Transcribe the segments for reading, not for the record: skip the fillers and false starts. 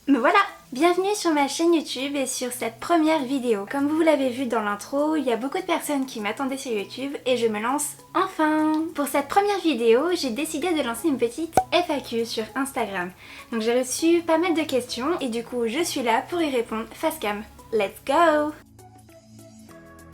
Me voilà! Bienvenue sur ma chaîne YouTube et sur cette première vidéo. Comme vous l'avez vu dans l'intro, il y a beaucoup de personnes qui m'attendaient sur YouTube et je me lance enfin! Pour cette première vidéo, j'ai décidé de lancer une petite FAQ sur Instagram. Donc j'ai reçu pas mal de questions et du coup je suis là pour y répondre face cam. Let's go!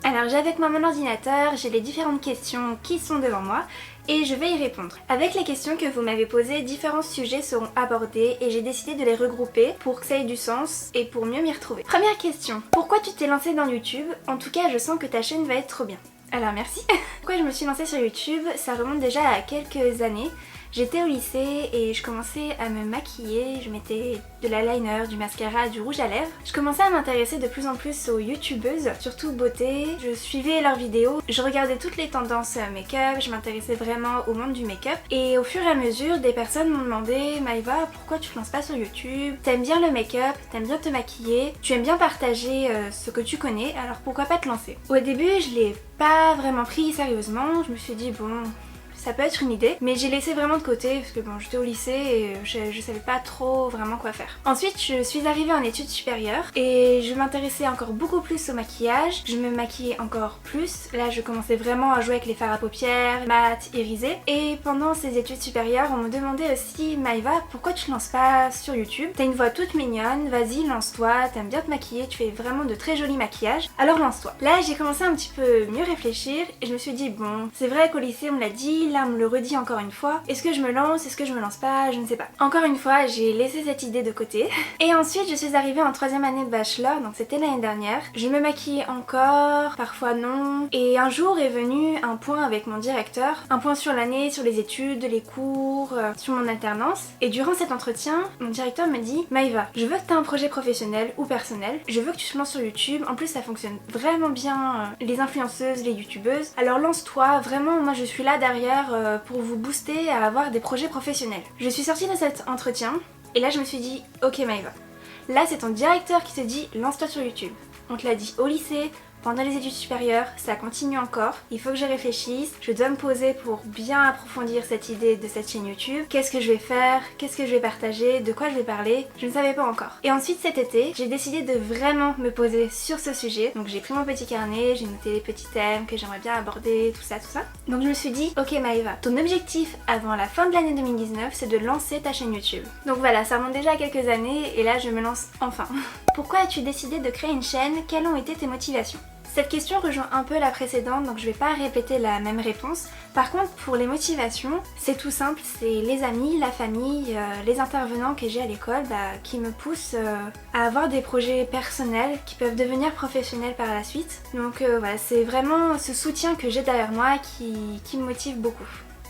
Alors j'ai avec moi mon ordinateur, j'ai les différentes questions qui sont devant moi et je vais y répondre. Avec les questions que vous m'avez posées, différents sujets seront abordés et j'ai décidé de les regrouper pour que ça ait du sens et pour mieux m'y retrouver. Première question, pourquoi tu t'es lancée dans YouTube? En tout cas, je sens que ta chaîne va être trop bien. Alors merci. Pourquoi je me suis lancée sur YouTube? Ça remonte déjà à quelques années. J'étais au lycée et je commençais à me maquiller, je mettais de l'eyeliner, du mascara, du rouge à lèvres. Je commençais à m'intéresser de plus en plus aux youtubeuses, surtout beauté. Je suivais leurs vidéos, je regardais toutes les tendances make-up, je m'intéressais vraiment au monde du make-up. Et au fur et à mesure, des personnes m'ont demandé « Maëva, pourquoi tu te lances pas sur YouTube? T'aimes bien le make-up, t'aimes bien te maquiller, tu aimes bien partager ce que tu connais, alors pourquoi pas te lancer ?» Au début, je l'ai pas vraiment pris sérieusement, je me suis dit « bon... » ça peut être une idée, mais j'ai laissé vraiment de côté parce que bon, j'étais au lycée et je savais pas trop vraiment quoi faire. Ensuite, je suis arrivée en études supérieures et je m'intéressais encore beaucoup plus au maquillage. Je me maquillais encore plus. Là, je commençais vraiment à jouer avec les fards à paupières, mat, irisé. Et pendant ces études supérieures, on me demandait aussi, Maëva, pourquoi tu te lances pas sur YouTube? T'as une voix toute mignonne, vas-y, lance-toi, t'aimes bien te maquiller, tu fais vraiment de très jolis maquillages, alors lance-toi. Là, j'ai commencé un petit peu mieux réfléchir et je me suis dit, bon, c'est vrai qu'au lycée, on me l'a dit, là on me le redit encore une fois. Est-ce que je me lance? Est-ce que je me lance pas? Je ne sais pas. Encore une fois, j'ai laissé cette idée de côté. Et ensuite, je suis arrivée en 3e année de bachelor, donc c'était l'année dernière. Je me maquillais encore, parfois non. Et un jour est venu un point avec mon directeur. Un point sur l'année, sur les études, les cours, sur mon alternance. Et durant cet entretien, mon directeur me dit « Maëva, je veux que tu aies un projet professionnel ou personnel. Je veux que tu te lances sur YouTube. En plus, ça fonctionne vraiment bien, les influenceuses, les youtubeuses. Alors lance-toi, vraiment, moi je suis là derrière pour vous booster à avoir des projets professionnels. » Je suis sortie de cet entretien et là je me suis dit ok Maëva, là c'est ton directeur qui te dit lance-toi sur YouTube. On te l'a dit au lycée, pendant les études supérieures, ça continue encore. Il faut que je réfléchisse, je dois me poser pour bien approfondir cette idée de cette chaîne YouTube. Qu'est-ce que je vais faire? Qu'est-ce que je vais partager? De quoi je vais parler? Je ne savais pas encore. Et ensuite cet été, j'ai décidé de vraiment me poser sur ce sujet. Donc j'ai pris mon petit carnet, j'ai noté les petits thèmes que j'aimerais bien aborder, tout ça. Donc je me suis dit, ok Maëva, ton objectif avant la fin de l'année 2019, c'est de lancer ta chaîne YouTube. Donc voilà, ça remonte déjà à quelques années et là je me lance enfin. Pourquoi as-tu décidé de créer une chaîne? Quelles ont été tes motivations? Cette question rejoint un peu la précédente, donc je vais pas répéter la même réponse. Par contre, pour les motivations, c'est tout simple, c'est les amis, la famille, les intervenants que j'ai à l'école qui me poussent à avoir des projets personnels qui peuvent devenir professionnels par la suite. Donc voilà, c'est vraiment ce soutien que j'ai derrière moi qui me motive beaucoup.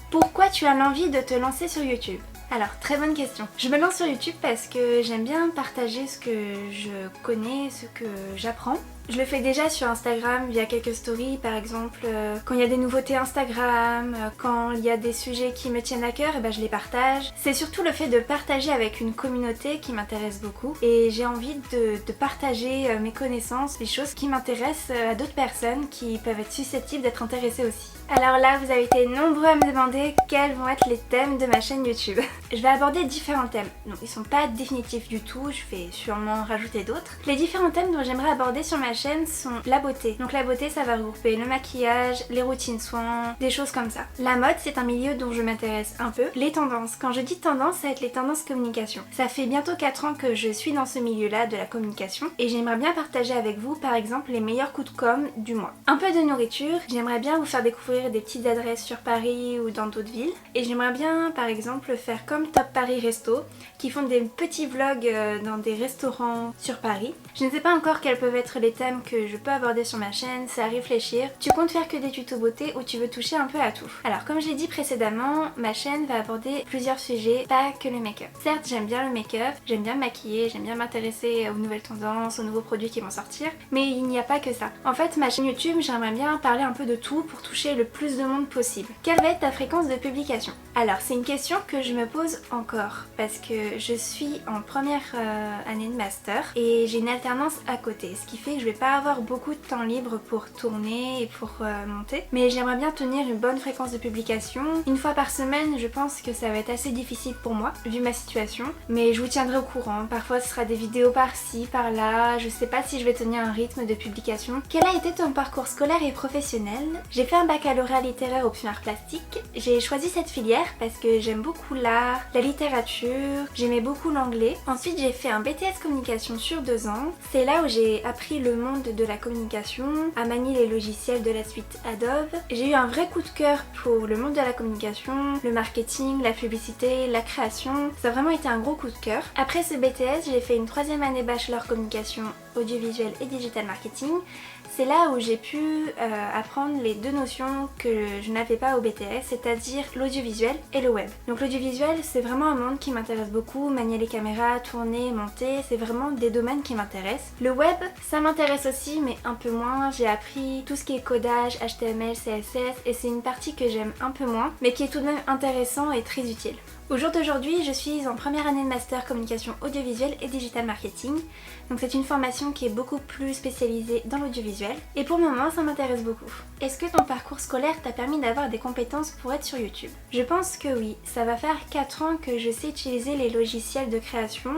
Pourquoi tu as l'envie de te lancer sur YouTube? Alors, très bonne question. Je me lance sur YouTube parce que j'aime bien partager ce que je connais, ce que j'apprends. Je le fais déjà sur Instagram via quelques stories, par exemple quand il y a des nouveautés Instagram, quand il y a des sujets qui me tiennent à cœur, et ben je les partage. C'est surtout le fait de partager avec une communauté qui m'intéresse beaucoup et j'ai envie de partager mes connaissances, les choses qui m'intéressent à d'autres personnes qui peuvent être susceptibles d'être intéressées aussi. Alors là, vous avez été nombreux à me demander quels vont être les thèmes de ma chaîne YouTube. Je vais aborder différents thèmes. Donc ils sont pas définitifs du tout, je vais sûrement rajouter d'autres. Les différents thèmes dont j'aimerais aborder sur ma chaîne sont la beauté. Donc la beauté, ça va regrouper le maquillage, les routines soins, des choses comme ça. La mode, c'est un milieu dont je m'intéresse un peu. Les tendances. Quand je dis tendance, ça va être les tendances communication. Ça fait bientôt 4 ans que je suis dans ce milieu-là de la communication et j'aimerais bien partager avec vous par exemple les meilleurs coups de com du mois. Un peu de nourriture, j'aimerais bien vous faire découvrir des petites adresses sur Paris ou dans d'autres villes et j'aimerais bien par exemple faire comme Top Paris Resto qui font des petits vlogs dans des restaurants sur Paris. Je ne sais pas encore quels peuvent être les thèmes que je peux aborder sur ma chaîne, c'est à réfléchir. Tu comptes faire que des tutos beauté ou tu veux toucher un peu à tout? Alors comme j'ai dit précédemment, ma chaîne va aborder plusieurs sujets, pas que le make-up. Certes j'aime bien le make-up, j'aime bien me maquiller, j'aime bien m'intéresser aux nouvelles tendances, aux nouveaux produits qui vont sortir, mais il n'y a pas que ça. En fait ma chaîne YouTube, j'aimerais bien parler un peu de tout pour toucher le plus de monde possible. Quelle va être ta fréquence de publication? Alors c'est une question que je me propose encore parce que je suis en première année de master et j'ai une alternance à côté, ce qui fait que je vais pas avoir beaucoup de temps libre pour tourner et pour monter, mais j'aimerais bien tenir une bonne fréquence de publication. Une fois par semaine, je pense que ça va être assez difficile pour moi vu ma situation, mais je vous tiendrai au courant. Parfois ce sera des vidéos par-ci, par-là, je sais pas si je vais tenir un rythme de publication. Quel a été ton parcours scolaire et professionnel? J'ai fait un baccalauréat littéraire option art plastique. J'ai choisi cette filière parce que j'aime beaucoup l'art, la littérature, j'aimais beaucoup l'anglais. Ensuite j'ai fait un BTS communication sur 2 ans. C'est là où j'ai appris le monde de la communication, à manier les logiciels de la suite Adobe. J'ai eu un vrai coup de cœur pour le monde de la communication, le marketing, la publicité, la création. Ça a vraiment été un gros coup de cœur. Après ce BTS, j'ai fait une 3e année bachelor communication audiovisuel et digital marketing. C'est là où j'ai pu apprendre les 2 notions que je n'avais pas au BTS, c'est-à-dire l'audiovisuel et le web. Donc l'audiovisuel, c'est vraiment un monde qui m'intéresse beaucoup, manier les caméras, tourner, monter, c'est vraiment des domaines qui m'intéressent. Le web, ça m'intéresse aussi, mais un peu moins. J'ai appris tout ce qui est codage, HTML, CSS, et c'est une partie que j'aime un peu moins, mais qui est tout de même intéressant et très utile. Au jour d'aujourd'hui, je suis en première année de master communication audiovisuelle et digital marketing. Donc c'est une formation qui est beaucoup plus spécialisée dans l'audiovisuel. Et pour le moment, ça m'intéresse beaucoup. Est-ce que ton parcours scolaire t'a permis d'avoir des compétences pour être sur YouTube? Je pense que oui. Ça va faire 4 ans que je sais utiliser les logiciels de création,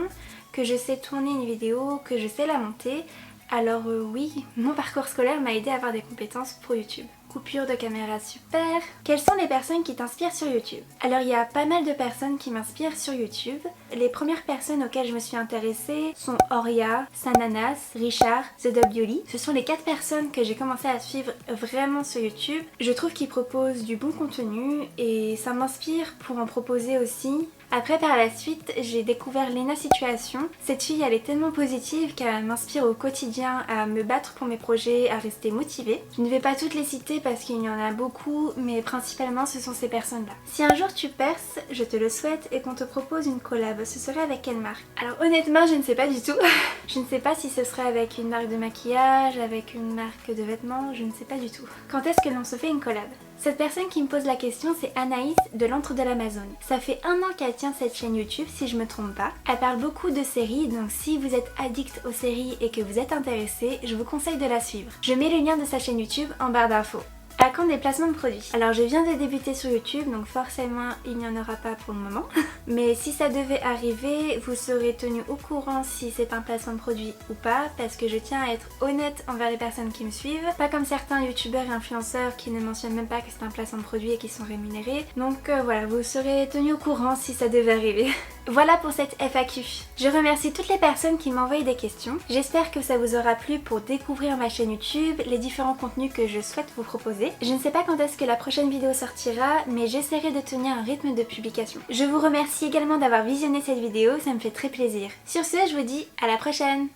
que je sais tourner une vidéo, que je sais la monter. Alors oui, mon parcours scolaire m'a aidé à avoir des compétences pour YouTube. Coupure de caméra, super. Quelles sont les personnes qui t'inspirent sur YouTube? Alors il y a pas mal de personnes qui m'inspirent sur YouTube. Les premières personnes auxquelles je me suis intéressée sont Oria, Sananas, Richard, The Wly. Ce sont les 4 personnes que j'ai commencé à suivre vraiment sur YouTube. Je trouve qu'ils proposent du bon contenu et ça m'inspire pour en proposer aussi. Après par la suite j'ai découvert Lena Situation. Cette fille elle est tellement positive qu'elle m'inspire au quotidien à me battre pour mes projets, à rester motivée. Je ne vais pas toutes les citer parce qu'il y en a beaucoup, mais principalement ce sont ces personnes là. Si un jour tu perces, je te le souhaite, et qu'on te propose une collab, ce serait avec quelle marque? Alors honnêtement je ne sais pas du tout. Je ne sais pas si ce serait avec une marque de maquillage, avec une marque de vêtements, je ne sais pas du tout. Quand est-ce que l'on se fait une collab? Cette personne qui me pose la question, c'est Anaïs de l'Antre de l'Amazone. Ça fait 1 an qu'elle tient cette chaîne YouTube, si je me trompe pas. Elle parle beaucoup de séries, donc si vous êtes addict aux séries et que vous êtes intéressé, je vous conseille de la suivre. Je mets le lien de sa chaîne YouTube en barre d'infos. À quand des placements de produits? Alors je viens de débuter sur YouTube, donc forcément il n'y en aura pas pour le moment. Mais si ça devait arriver, vous serez tenu au courant si c'est un placement de produit ou pas, parce que je tiens à être honnête envers les personnes qui me suivent. Pas comme certains youtubeurs et influenceurs qui ne mentionnent même pas que c'est un placement de produit et qui sont rémunérés. Donc voilà, vous serez tenu au courant si ça devait arriver. Voilà pour cette FAQ. Je remercie toutes les personnes qui m'envoient des questions. J'espère que ça vous aura plu pour découvrir ma chaîne YouTube, les différents contenus que je souhaite vous proposer. Je ne sais pas quand est-ce que la prochaine vidéo sortira, mais j'essaierai de tenir un rythme de publication. Je vous remercie également d'avoir visionné cette vidéo, ça me fait très plaisir. Sur ce, je vous dis à la prochaine!